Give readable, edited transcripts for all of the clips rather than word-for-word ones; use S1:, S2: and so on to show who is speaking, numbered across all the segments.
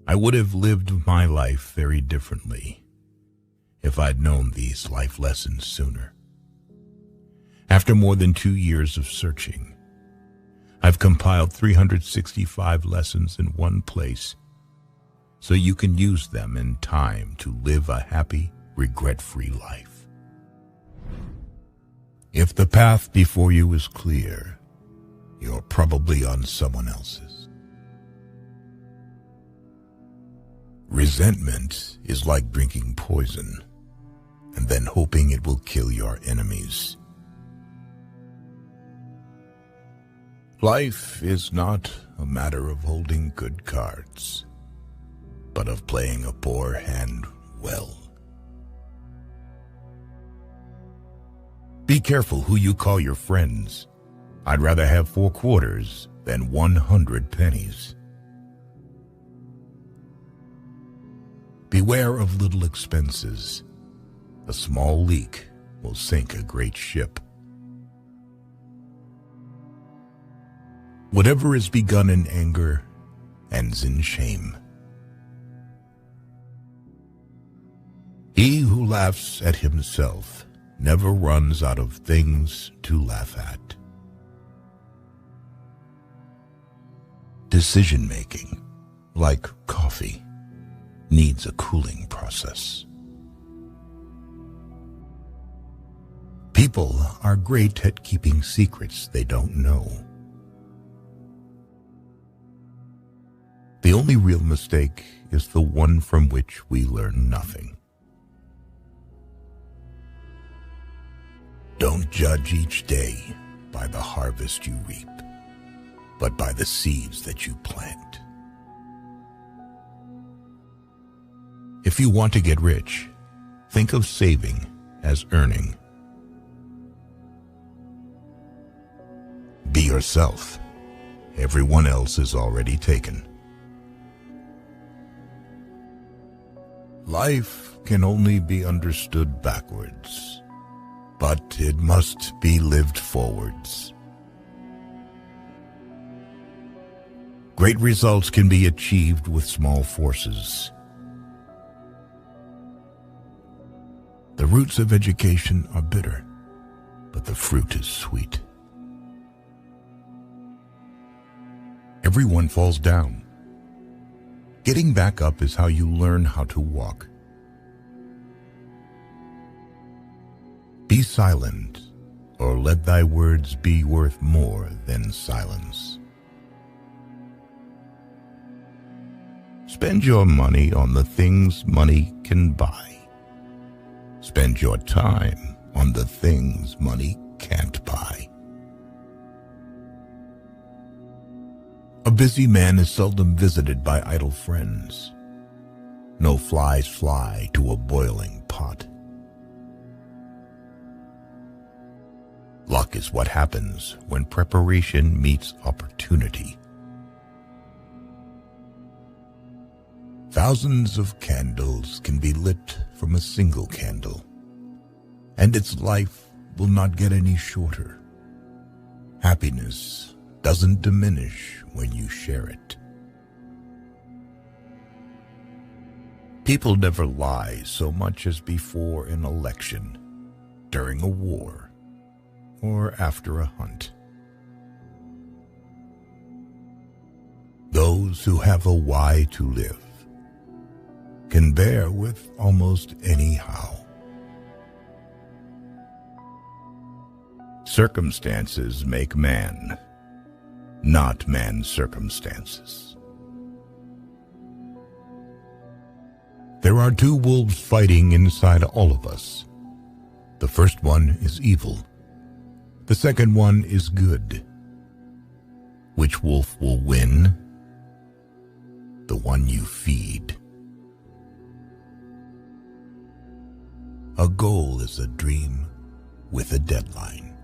S1: I would have lived my life very differently if I'd known these life lessons sooner. After more than 2 years of searching, I've compiled 365 lessons in one place so you can use them in time to live a happy, regret-free life. If the path before you is clear, you're probably on someone else's. Resentment is like drinking poison and then hoping it will kill your enemies. Life is not a matter of holding good cards, but of playing a poor hand well. Be careful who you call your friends. I'd rather have 4 quarters than 100 pennies. Beware of little expenses. A small leak will sink a great ship. Whatever is begun in anger ends in shame. He who laughs at himself never runs out of things to laugh at. Decision-making, like coffee, needs a cooling process. People are great at keeping secrets they don't know. The only real mistake is the one from which we learn nothing. Don't judge each day by the harvest you reap, but by the seeds that you plant. If you want to get rich, think of saving as earning. Be yourself. Everyone else is already taken. Life can only be understood backwards, but it must be lived forwards. Great results can be achieved with small forces. The roots of education are bitter, but the fruit is sweet. Everyone falls down. Getting back up is how you learn how to walk. Be silent, or let thy words be worth more than silence. Spend your money on the things money can buy. Spend your time on the things money can't buy. A busy man is seldom visited by idle friends. No flies fly to a boiling pot. Luck is what happens when preparation meets opportunity. Thousands of candles can be lit from a single candle, and its life will not get any shorter. Happiness doesn't diminish when you share it. People never lie so much as before an election, during a war, or after a hunt. Those who have a why to live can bear with almost any how. Circumstances make man, not man's circumstances. There are 2 wolves fighting inside all of us. The first one is evil. The second one is good. Which wolf will win? The one you feed. A goal is a dream with a deadline.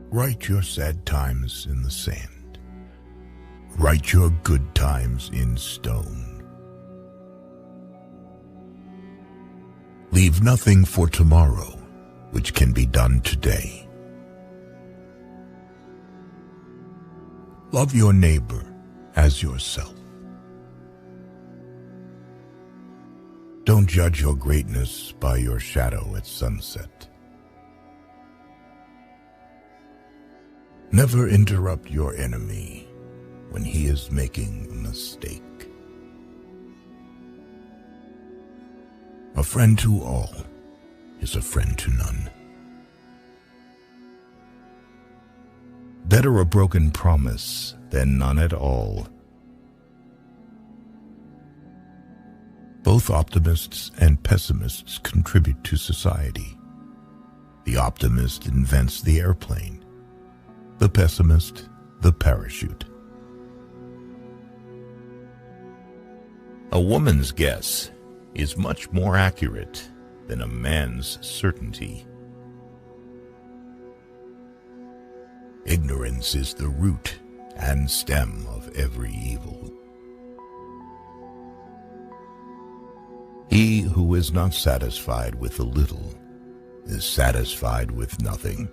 S1: Write your sad times in the sand. Write your good times in stone. Leave nothing for tomorrow, which can be done today. Love your neighbor as yourself. Don't judge your greatness by your shadow at sunset. Never interrupt your enemy when he is making a mistake. A friend to all is a friend to none. Better a broken promise than none at all. Both optimists and pessimists contribute to society. The optimist invents the airplane, the pessimist, the parachute. A woman's guess is much more accurate than a man's certainty. Ignorance is the root and stem of every evil. He who is not satisfied with a little is satisfied with nothing.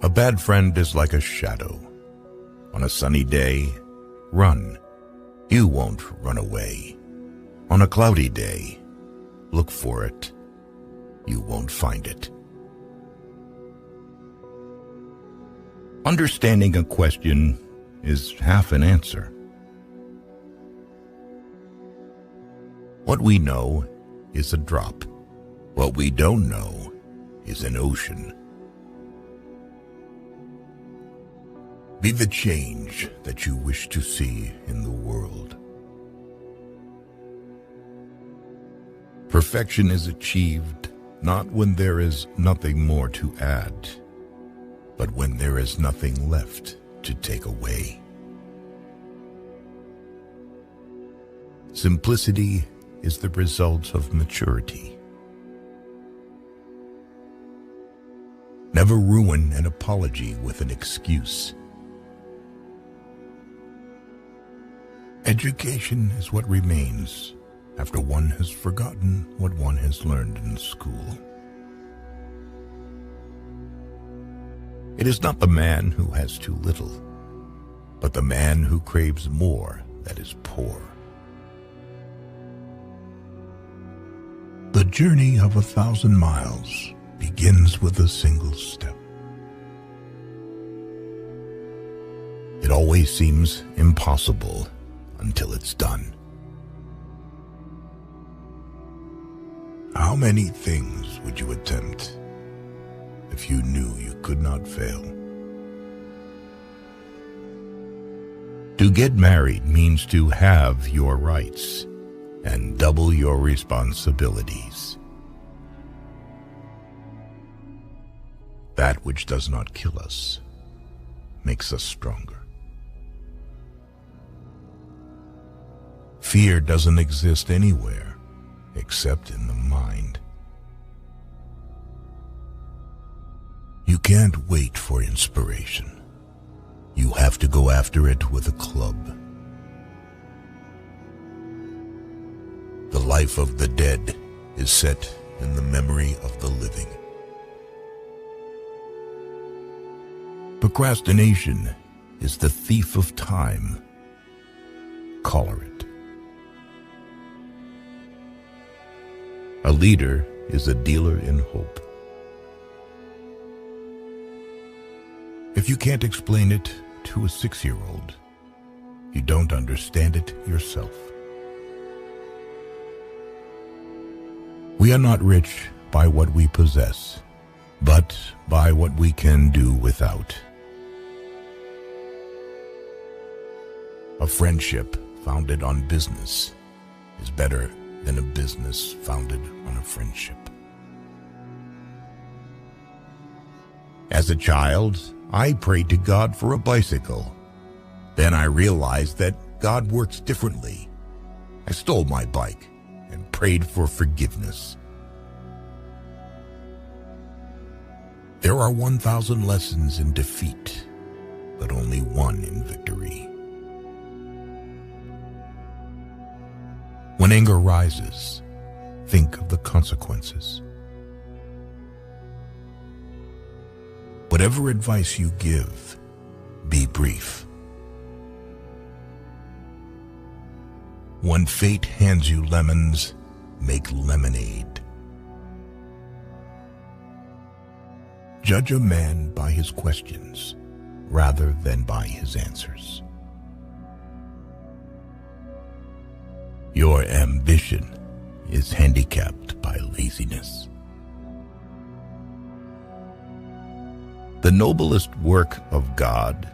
S1: A bad friend is like a shadow. On a sunny day, run. You won't run away. On a cloudy day, look for it. You won't find it. Understanding a question is half an answer. What we know is a drop. What we don't know is an ocean. Be the change that you wish to see in the world. Perfection is achieved not when there is nothing more to add, but when there is nothing left to take away. Simplicity is the result of maturity. Never ruin an apology with an excuse. Education is what remains after one has forgotten what one has learned in school. It is not the man who has too little, but the man who craves more that is poor. The journey of 1,000 miles begins with a single step. It always seems impossible until it's done. How many things would you attempt if you knew you could not fail? To get married means to have your rights and double your responsibilities. That which does not kill us makes us stronger. Fear doesn't exist anywhere except in the mind. You can't wait for inspiration. You have to go after it with a club. The life of the dead is set in the memory of the living. Procrastination is the thief of time. Collar it. A leader is a dealer in hope. If you can't explain it to a 6-year-old, you don't understand it yourself. We are not rich by what we possess, but by what we can do without. A friendship founded on business is better than a business founded on a friendship. As a child, I prayed to God for a bicycle. Then I realized that God works differently. I stole my bike and prayed for forgiveness. There are 1,000 lessons in defeat, but only one in victory. When anger rises, think of the consequences. Whatever advice you give, be grief. When fate hands you lemons, make lemonade. Judge a man by his questions rather than by his answers. Your ambition is handicapped by laziness. The noblest work of God,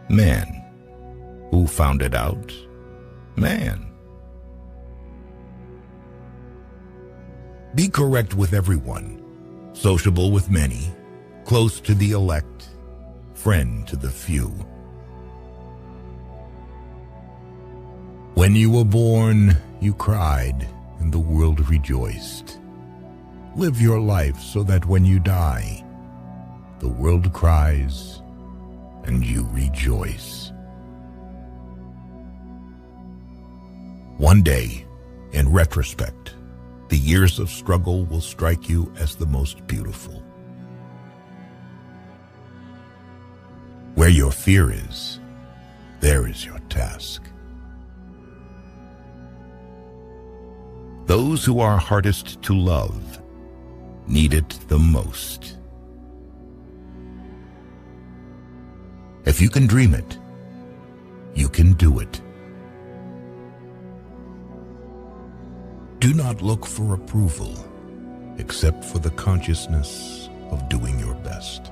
S1: man. Who found it out? Man. Be correct with everyone, sociable with many, close to the elect, friend to the few. When you were born, you cried, and the world rejoiced. Live your life so that when you die, the world cries, and you rejoice. One day, in retrospect, the years of struggle will strike you as the most beautiful. Where your fear is, there is your task. Those who are hardest to love need it the most. If you can dream it, you can do it. Do not look for approval, except for the consciousness of doing your best.